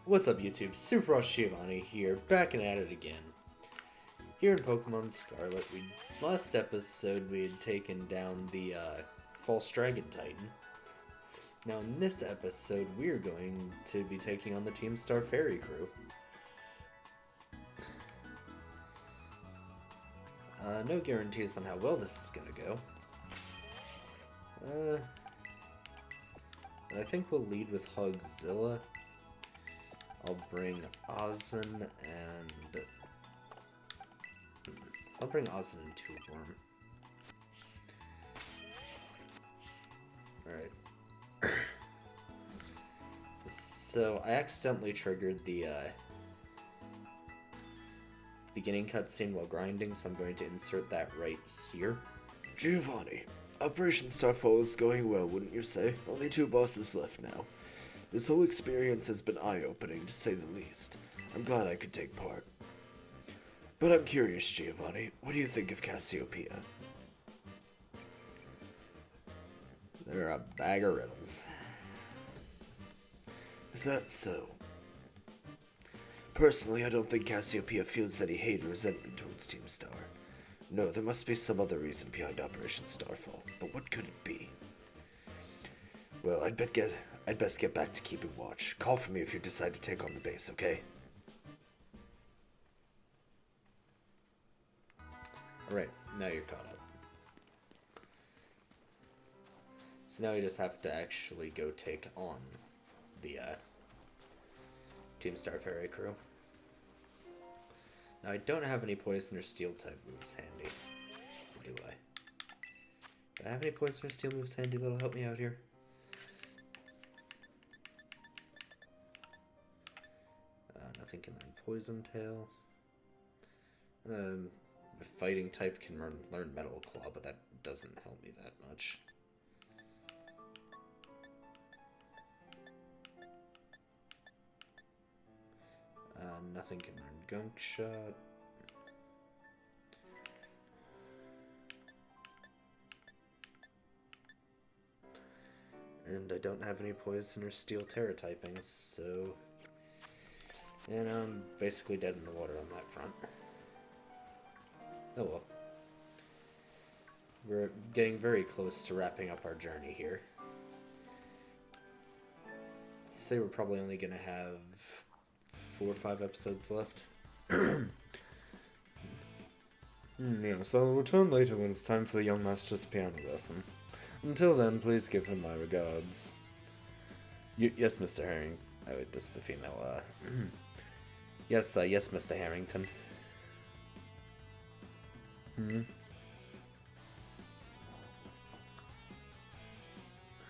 What's up YouTube, Super Rush Giovanni here, back and at it again. Here in Pokemon Scarlet, last episode we had taken down the False Dragon Titan. Now in this episode we're going to be taking on the Team Star Fairy crew. No guarantees on how well this is gonna go. I think we'll lead with Hogzilla. I'll bring Ozin and... I'll bring Ozin and Tubworm. Alright. So, I accidentally triggered the beginning cutscene while grinding, so I'm going to insert that right here. Giovanni, Operation Starfall is going well, wouldn't you say? Only 2 bosses left now. This whole experience has been eye-opening, to say the least. I'm glad I could take part. But I'm curious, Giovanni, what do you think of Cassiopeia? They're a bag of riddles. Is that so? Personally, I don't think Cassiopeia feels any hate or resentment towards Team Star. No, there must be some other reason behind Operation Starfall, but what could it be? Well, I'd best get back to keeping watch. Call for me if you decide to take on the base, okay? Alright, now you're caught up. So now you just have to actually go take on the Team Star Fairy crew. Now I don't have any poison or steel type moves handy. Or do I? Do I have any poison or steel moves handy that'll help me out here? Nothing can learn Poison Tail. A fighting type can learn Metal Claw, but that doesn't help me that much. Nothing can learn Gunk Shot. And I don't have any Poison or Steel Terra typings, so... And I'm basically dead in the water on that front. Oh well. We're getting very close to wrapping up our journey here. Let's say we're probably only going to have 4 or 5 episodes left. Yes, I'll return later when it's time for the young master's piano lesson. Until then, please give him my regards. Yes, Mr. Herring. Oh, wait, this is the female, Yes, Mr. Harrington. And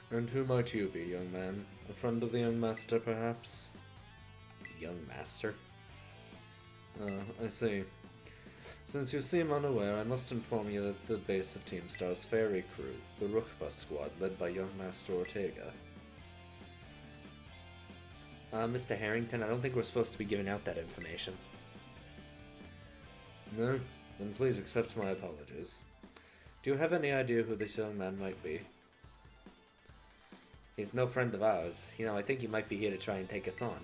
who might you be, young man? A friend of the young master, perhaps? Young master? I see. Since you seem unaware, I must inform you that the base of Team Star's Fairy crew, the Rookba squad, led by young Master Ortega. Mr. Harrington, I don't think we're supposed to be giving out that information. No? Then please accept my apologies. Do you have any idea who this young man might be? He's no friend of ours. You know, I think he might be here to try and take us on.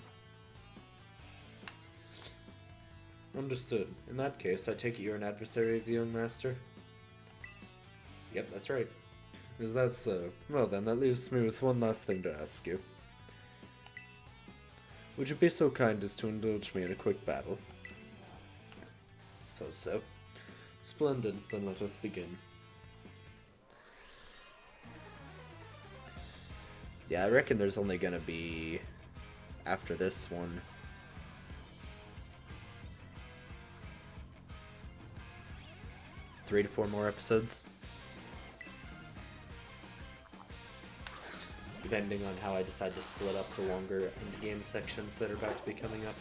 Understood. In that case, I take it you're an adversary of the young master? Yep, that's right. Is that so? Well then, that leaves me with one last thing to ask you. Would you be so kind as to indulge me in a quick battle? Suppose so. Splendid, then let us begin. Yeah, I reckon there's only gonna be, after this one, 3 to 4 more episodes. Depending on how I decide to split up the longer endgame sections that are about to be coming up.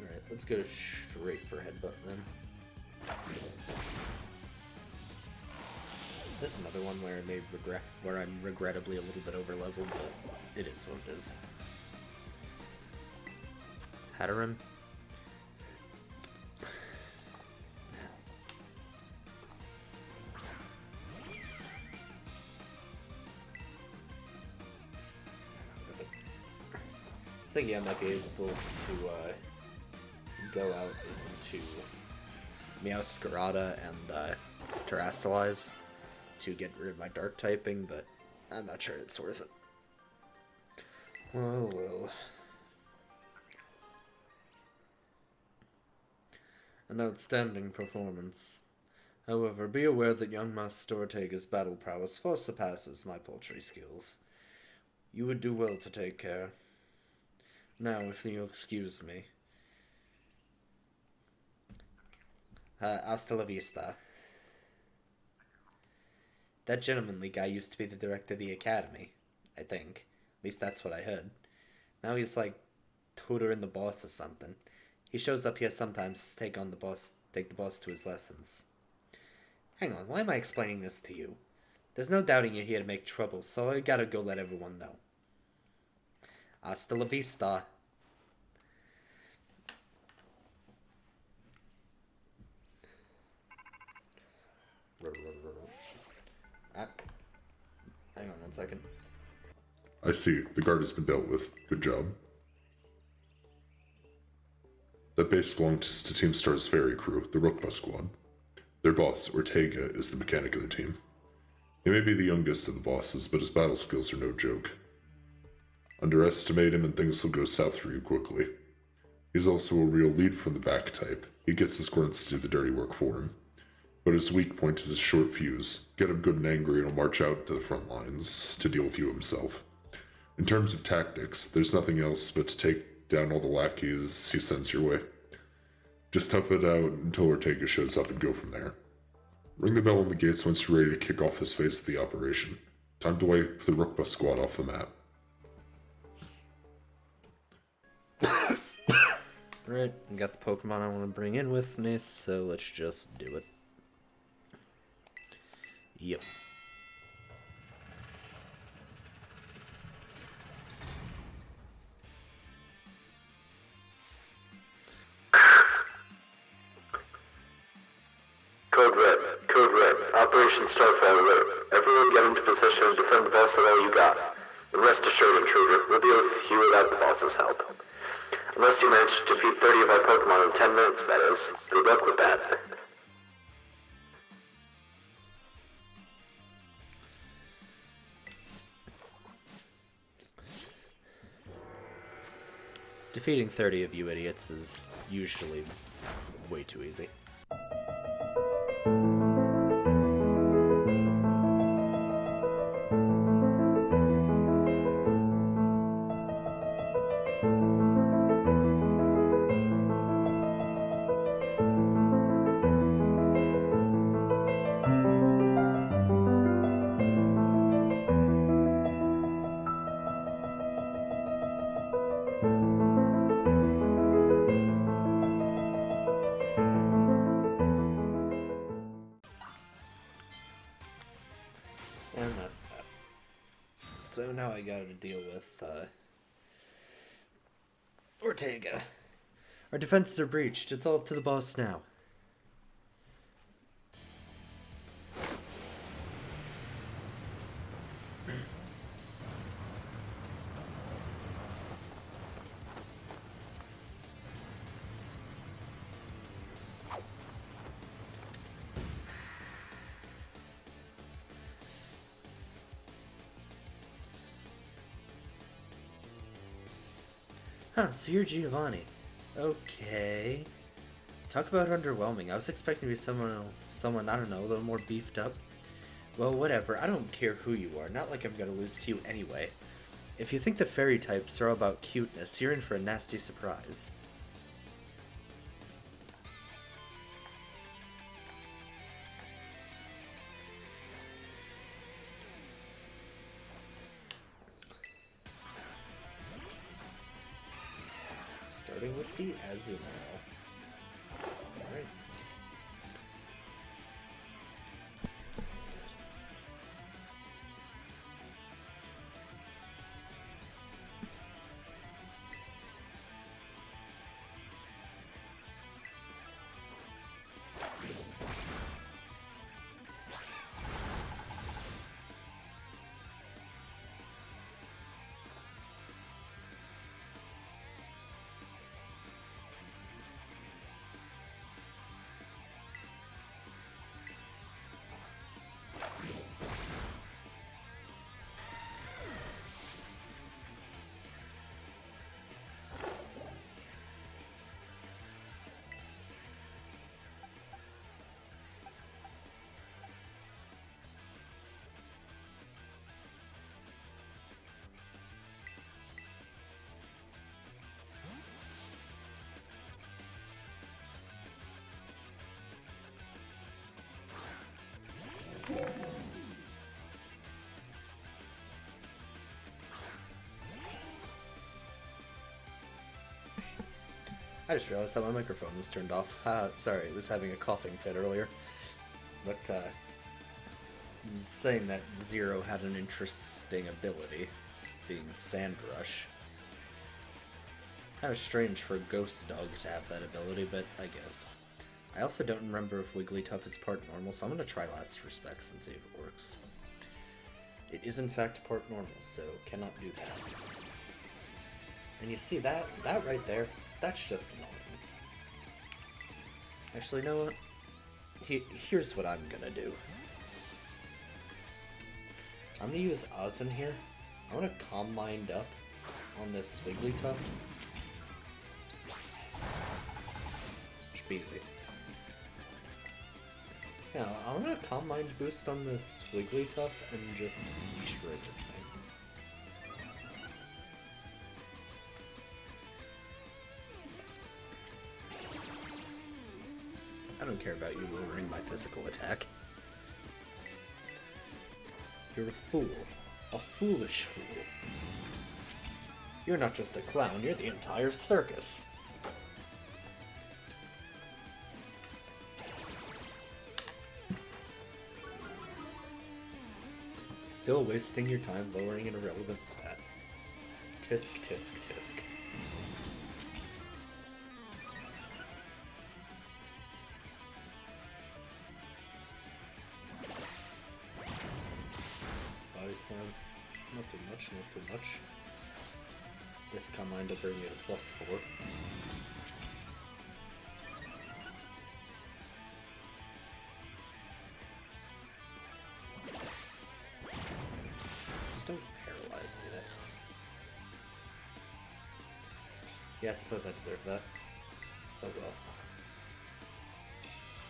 Alright, let's go straight for Headbutt then. This is another one where I'm regrettably a little bit over leveled, but it is what it is. Hatteran. thinking I might be able to go out into Meowscarada and Terrastalize to get rid of my dark typing, but I'm not sure it's worth it. Well. An outstanding performance. However, be aware that young Master Ortega's battle prowess far surpasses my poultry skills. You would do well to take care. Now, if you'll excuse me. Hasta la vista. That gentlemanly guy used to be the director of the academy, I think. At least that's what I heard. Now he's like tutoring the boss or something. He shows up here sometimes to take the boss to his lessons. Hang on, why am I explaining this to you? There's no doubting you're here to make trouble, so I gotta go let everyone know. Hasta la vista. Hang on 1 second. I see. The guard has been dealt with. Good job. That base belongs to Team Star's ferry crew, the Rookbus Squad. Their boss, Ortega, is the mechanic of the team. He may be the youngest of the bosses, but his battle skills are no joke. Underestimate him and things will go south for you quickly. He's also a real lead from the back type. He gets his grunts to do the dirty work for him. But his weak point is his short fuse. Get him good and angry and he'll march out to the front lines to deal with you himself. In terms of tactics, there's nothing else but to take down all the lackeys he sends your way. Just tough it out until Ortega shows up and go from there. Ring the bell on the gates once you're ready to kick off this phase of the operation. Time to wipe the Rookbus Squad off the map. Alright, I got the Pokemon I want to bring in with me, so let's just do it. Yep. Code Red, Operation Starfire Alert. Everyone get into position and defend the boss with all you got. And rest assured, intruder, we'll deal with you without the boss's help. Unless you manage to defeat 30 of our Pokemon in 10 minutes, that is. Good luck with that. Defeating 30 of you idiots is usually way too easy. And that's that. So now I gotta deal with, Ortega. Our defenses are breached. It's all up to the boss now. Huh, so you're Giovanni. Okay. Talk about underwhelming. I was expecting to be someone, I don't know, a little more beefed up. Well, whatever. I don't care who you are. Not like I'm gonna lose to you anyway. If you think the fairy types are all about cuteness, you're in for a nasty surprise. Starting with the Azumarill. Alright. I just realized how my microphone was turned off. Sorry, it was having a coughing fit earlier. But, saying that Zero had an interesting ability, being Sand Rush. Kind of strange for a ghost dog to have that ability, but I guess. I also don't remember if Wigglytuff is part normal, so I'm going to try Last Respects and see if it works. It is in fact part normal, so cannot do that. And you see that right there? That's just annoying. Actually, you know what? Here's what I'm gonna do. I'm gonna use Oz in here. I want to Calm Mind up on this Wigglytuff. Should be easy. Yeah, I want to Calm Mind boost on this Wigglytuff and just destroy this thing. I don't care about you lowering my physical attack. You're a fool. A foolish fool. You're not just a clown, you're the entire circus. Still wasting your time lowering an irrelevant stat. Tisk, tisk, tisk. Body slam. Not too much, not too much. This Calm Mind will bring me to +4. Just don't paralyze me there. Yeah, I suppose I deserve that. Oh well.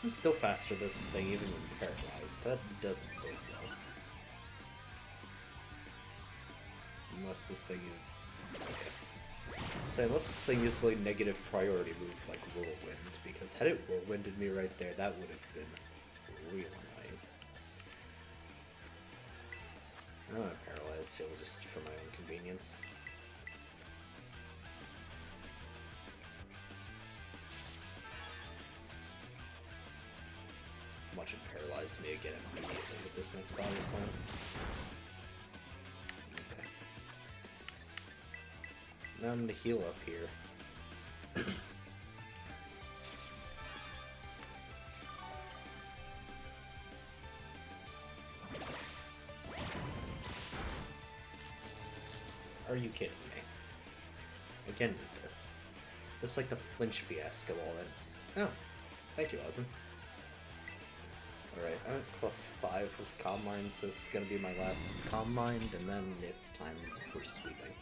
I'm still faster this thing even when paralyzed. That doesn't bode well. Unless this thing is... okay. So unless this thing uses like negative priority move like Whirlwind, because had it Whirlwinded me right there, that would have been real annoying. I'm not paralyzed heal just for my own convenience. Watch it paralyze me again immediately with this next body slam. Okay. Now I'm gonna heal up here. Are you kidding me? Again with this. It's like the flinch fiasco all in. Oh, thank you, Ozen. Alright, I'm at +5 with Calm Mind, so this is gonna be my last Calm Mind, and then it's time for sweeping.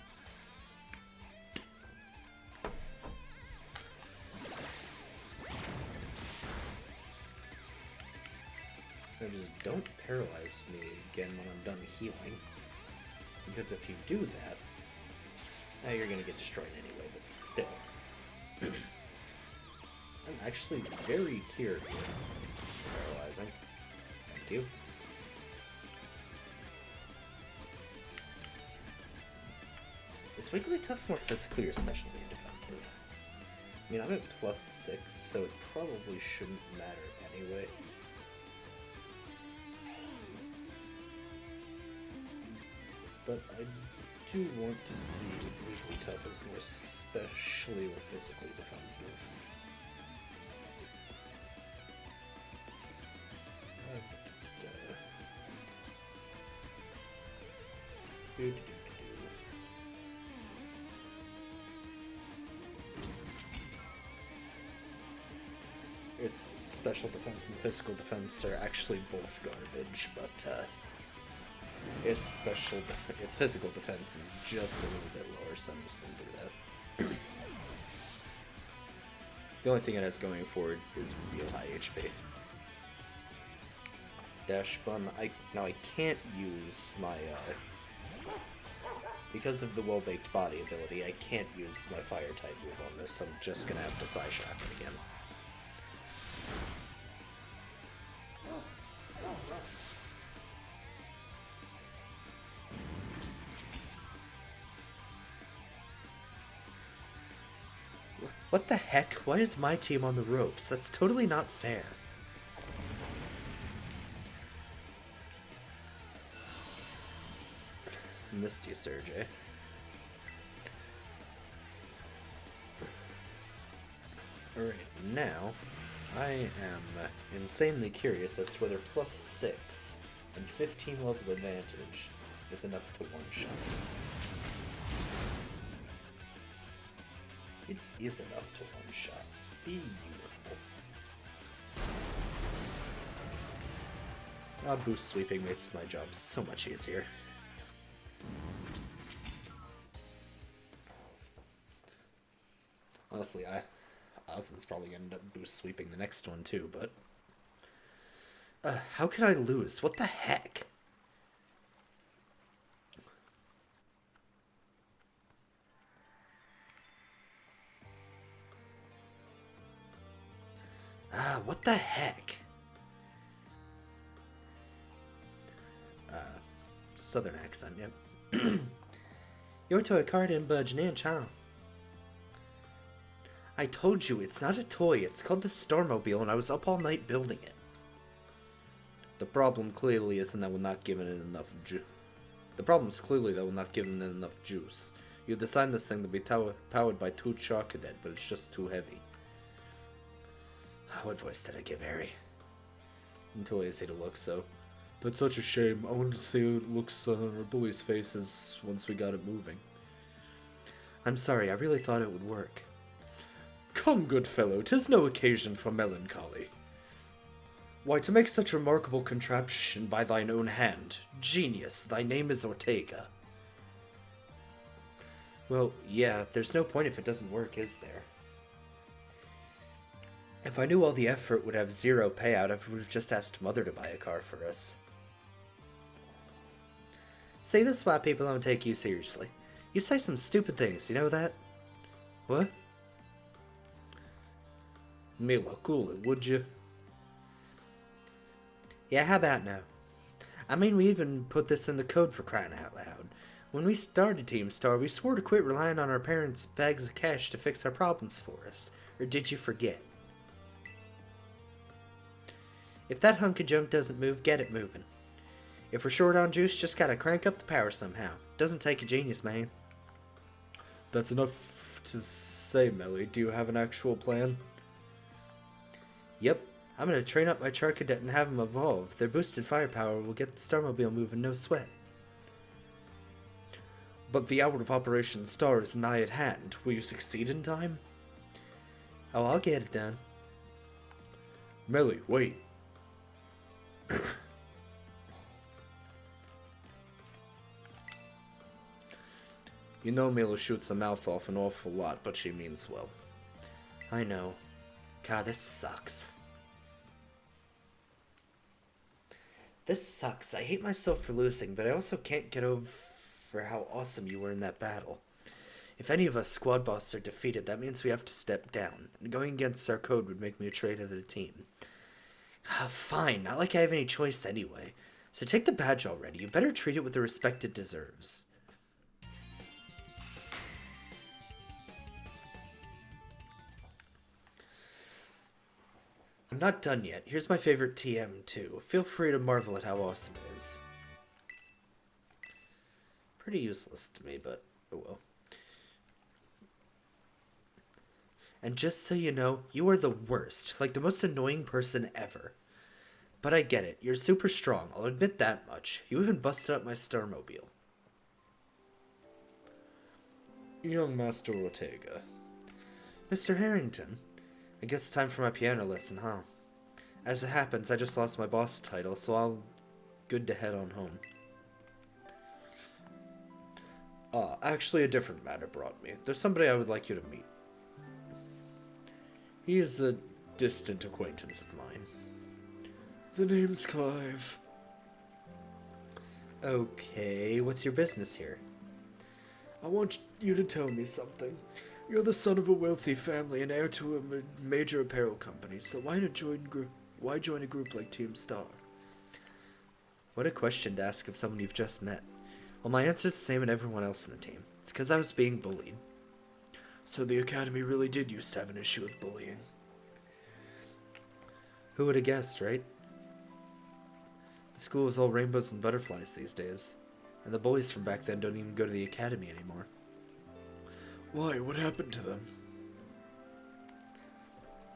Now just don't paralyze me again when I'm done healing. Because if you do that, now you're gonna get destroyed anyway, but still. I'm actually very curious. Paralyzing. Thank you. Is Wigglytuff more physically or specially defensive? I mean, I'm at +6, so it probably shouldn't matter anyway. But I do want to see if Wigglytuff is more specially or physically defensive. Its special defense and physical defense are actually both garbage, but its physical defense is just a little bit lower, so I'm just gonna do that. The only thing it has going for it is real high HP. Dash Bun. Now I can't use my because of the well-baked body ability, I can't use my fire type move on this. I'm just gonna have to Psyshock it again. What the heck? Why is my team on the ropes? That's totally not fair. Misty Surge, eh? Alright, now I am insanely curious as to whether +6 and 15 level advantage is enough to one-shot us. It is enough to one-shot. Beautiful. Boost sweeping makes my job so much easier. Honestly, Ozzin's probably gonna end up boost sweeping the next one too, but... how could I lose? What the heck? What the heck? Southern accent, yep. Your toy car didn't budge an inch, huh? I told you, it's not a toy. It's called the Starmobile, and I was up all night building it. The problem clearly isn't that we're not giving it enough juice. The problem is clearly that we're not giving it enough juice. You designed this thing to be powered by 2 Chocodet, but it's just too heavy. What voice did I give Harry? I'm too lazy to look, so... That's such a shame. I wanted to see how it looks on our bullies' faces once we got it moving. I'm sorry, I really thought it would work. Come, good fellow, 'tis no occasion for melancholy. Why, to make such remarkable contraption by thine own hand, genius, thy name is Ortega. Well, yeah, there's no point if it doesn't work, is there? If I knew all the effort would have 0 payout, I would have just asked Mother to buy a car for us. See, this is why people don't take you seriously. You say some stupid things, you know that? What? Mila, cool it, would you? Yeah, how about now? I mean, we even put this in the code for crying out loud. When we started Team Star, we swore to quit relying on our parents' bags of cash to fix our problems for us. Or did you forget? If that hunk of junk doesn't move, get it moving. If we're short on juice, just gotta crank up the power somehow. Doesn't take a genius, man. That's enough to say, Melly. Do you have an actual plan? Yep. I'm gonna train up my Charcadet and have them evolve. Their boosted firepower will get the Starmobile moving no sweat. But the hour of Operation Star is nigh at hand. Will you succeed in time? Oh, I'll get it done. Melly, wait. You know Mila shoots her mouth off an awful lot, but she means well. I know. God, this sucks. This sucks. I hate myself for losing, but I also can't get over how awesome you were in that battle. If any of us squad bosses are defeated, that means we have to step down. And going against our code would make me a traitor to the team. Fine, not like I have any choice anyway. So take the badge already. You better treat it with the respect it deserves. I'm not done yet. Here's my favorite TM too. Feel free to marvel at how awesome it is. Pretty useless to me, but oh well. And just so you know, you are the worst. Like the most annoying person ever. But I get it. You're super strong. I'll admit that much. You even busted up my Starmobile. Young Master Ortega. Mr. Harrington. I guess it's time for my piano lesson, huh? As it happens, I just lost my boss title, so I'll good to head on home. Actually a different matter brought me. There's somebody I would like you to meet. He is a distant acquaintance of mine. The name's Clive. Okay, what's your business here? I want you to tell me something. You're the son of a wealthy family and heir to a major apparel company, so why join a group like Team Star? What a question to ask of someone you've just met. Well, my answer's the same as everyone else in the team. It's because I was being bullied. So the Academy really did used to have an issue with bullying. Who would have guessed, right? The school is all rainbows and butterflies these days, and the bullies from back then don't even go to the academy anymore. Why? What happened to them?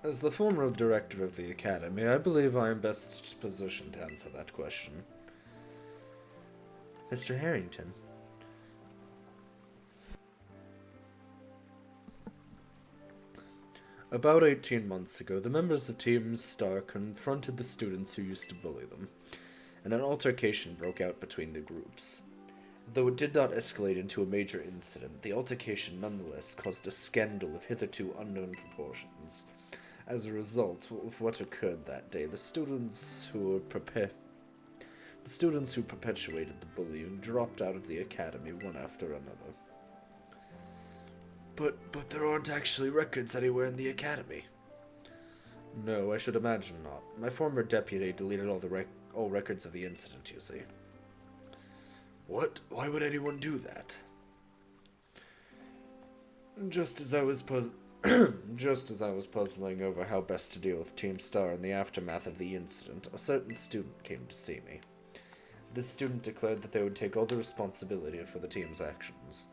As the former director of the academy, I believe I am best positioned to answer that question. Mr. Harrington. About 18 months ago, the members of Team Star confronted the students who used to bully them, and an altercation broke out between the groups. Though it did not escalate into a major incident, the altercation nonetheless caused a scandal of hitherto unknown proportions. As a result of what occurred that day, the students who perpetuated the bullying dropped out of the academy one after another. But there aren't actually records anywhere in the academy. No, I should imagine not. My former deputy deleted all records of the incident, you see. What? Why would anyone do that? Just as I was puzzling over how best to deal with Team Star in the aftermath of the incident, a certain student came to see me. This student declared that they would take all the responsibility for the team's actions.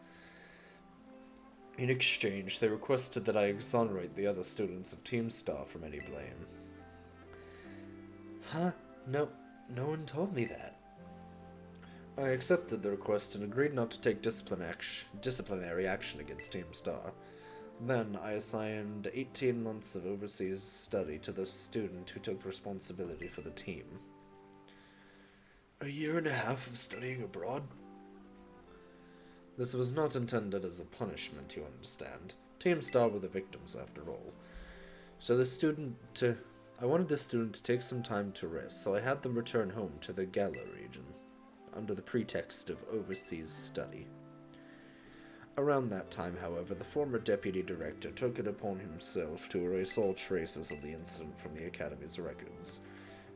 In exchange, they requested that I exonerate the other students of Team Star from any blame. Huh? No one told me that. I accepted the request and agreed not to take disciplinary action against Team Star. Then I assigned 18 months of overseas study to the student who took responsibility for the team. A year and a half of studying abroad? This was not intended as a punishment, you understand. Team Star were the victims, after all. I wanted the student to take some time to rest, so I had them return home to the Gala region, under the pretext of overseas study. Around that time, however, the former deputy director took it upon himself to erase all traces of the incident from the Academy's records.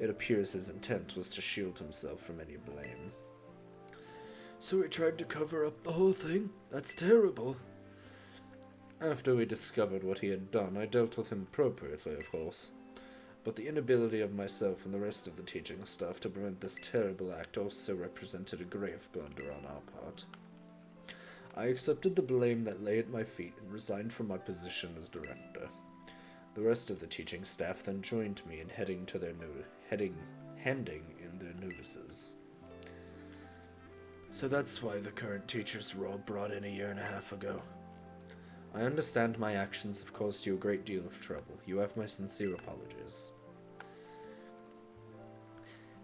It appears his intent was to shield himself from any blame. So he tried to cover up the whole thing? That's terrible. After we discovered what he had done, I dealt with him appropriately, of course. But the inability of myself and the rest of the teaching staff to prevent this terrible act also represented a grave blunder on our part. I accepted the blame that lay at my feet and resigned from my position as director. The rest of the teaching staff then joined me in handing in their notices. So that's why the current teachers were all brought in a year and a half ago. I understand my actions have caused you a great deal of trouble. You have my sincere apologies.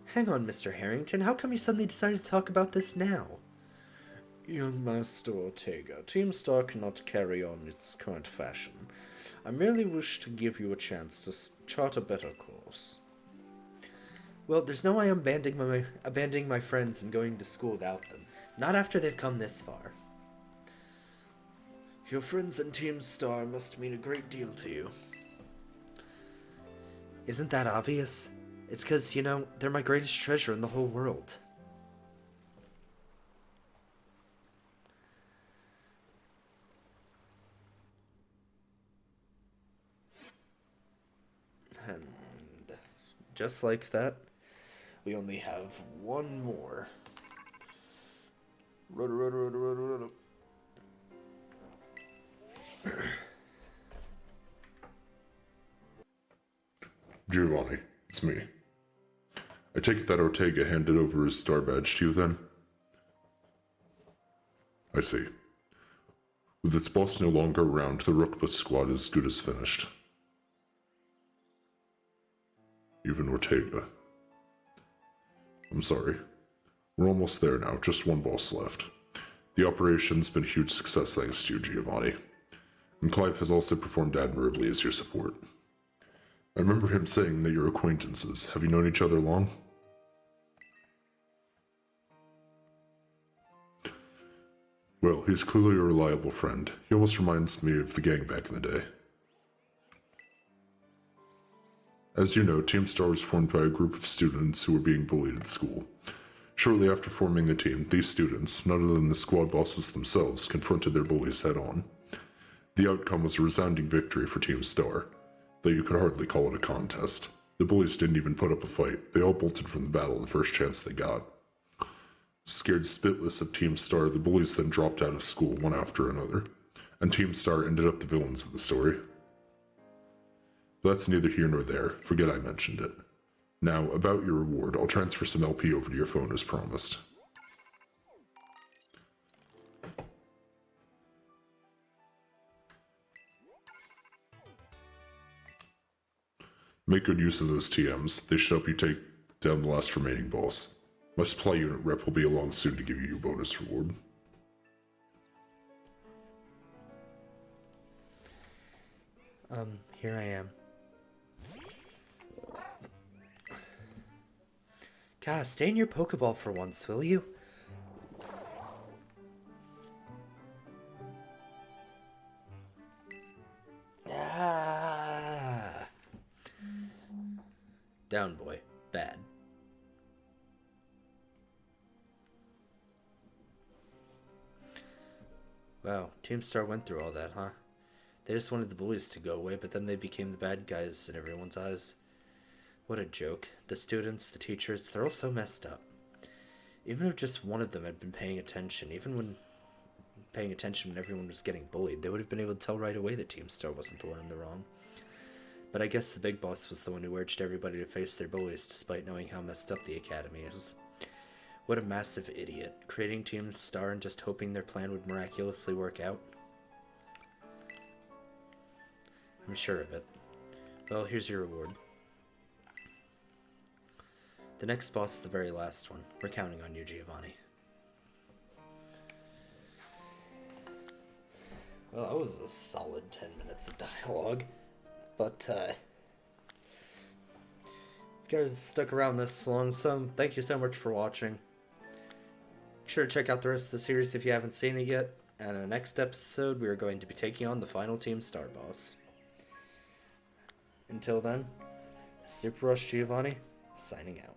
Hang on, Mr. Harrington. How come you suddenly decided to talk about this now? Young Master Ortega, Team Star cannot carry on its current fashion. I merely wish to give you a chance to chart a better course. Well, there's no way I'm abandoning my friends and going to school without them. Not after they've come this far. Your friends in Team Star must mean a great deal to you. Isn't that obvious? It's 'cause, they're my greatest treasure in the whole world. And just like that, we only have one more. Giovanni, it's me. I take it that Ortega handed over his star badge to you then? I see. With its boss no longer around, the Rookbus squad is good as finished. Even Ortega. I'm sorry. We're almost there now, just one boss left. The operation's been a huge success thanks to you, Giovanni. And Clive has also performed admirably as your support. I remember him saying that you're acquaintances. Have you known each other long? Well, he's clearly a reliable friend. He almost reminds me of the gang back in the day. As you know, Team Star was formed by a group of students who were being bullied at school. Shortly after forming the team, these students, none other than the squad bosses themselves, confronted their bullies head-on. The outcome was a resounding victory for Team Star, though you could hardly call it a contest. The bullies didn't even put up a fight. They all bolted from the battle the first chance they got. Scared spitless of Team Star, the bullies then dropped out of school one after another, and Team Star ended up the villains of the story. But that's neither here nor there. Forget I mentioned it. Now, about your reward, I'll transfer some LP over to your phone as promised. Make good use of those TMs. They should help you take down the last remaining boss. My supply unit rep will be along soon to give you your bonus reward. Here I am. God, stay in your Pokeball for once, will you? Ah. Down, boy. Bad. Wow, Team Star went through all that, huh? They just wanted the bullies to go away, but then they became the bad guys in everyone's eyes. What a joke. The students, the teachers, they're all so messed up. Even if just one of them had been paying attention, when everyone was getting bullied, they would have been able to tell right away that Team Star wasn't the one in the wrong. But I guess the big boss was the one who urged everybody to face their bullies despite knowing how messed up the academy is. What a massive idiot, creating Team Star and just hoping their plan would miraculously work out. I'm sure of it. Well, here's your reward. The next boss is the very last one. We're counting on you, Giovanni. Well, that was a solid 10 minutes of dialogue. But, if you guys stuck around this long, thank you so much for watching. Make sure to check out the rest of the series if you haven't seen it yet. And in the next episode, we are going to be taking on the final Team Star boss. Until then, Super Rush Giovanni, signing out.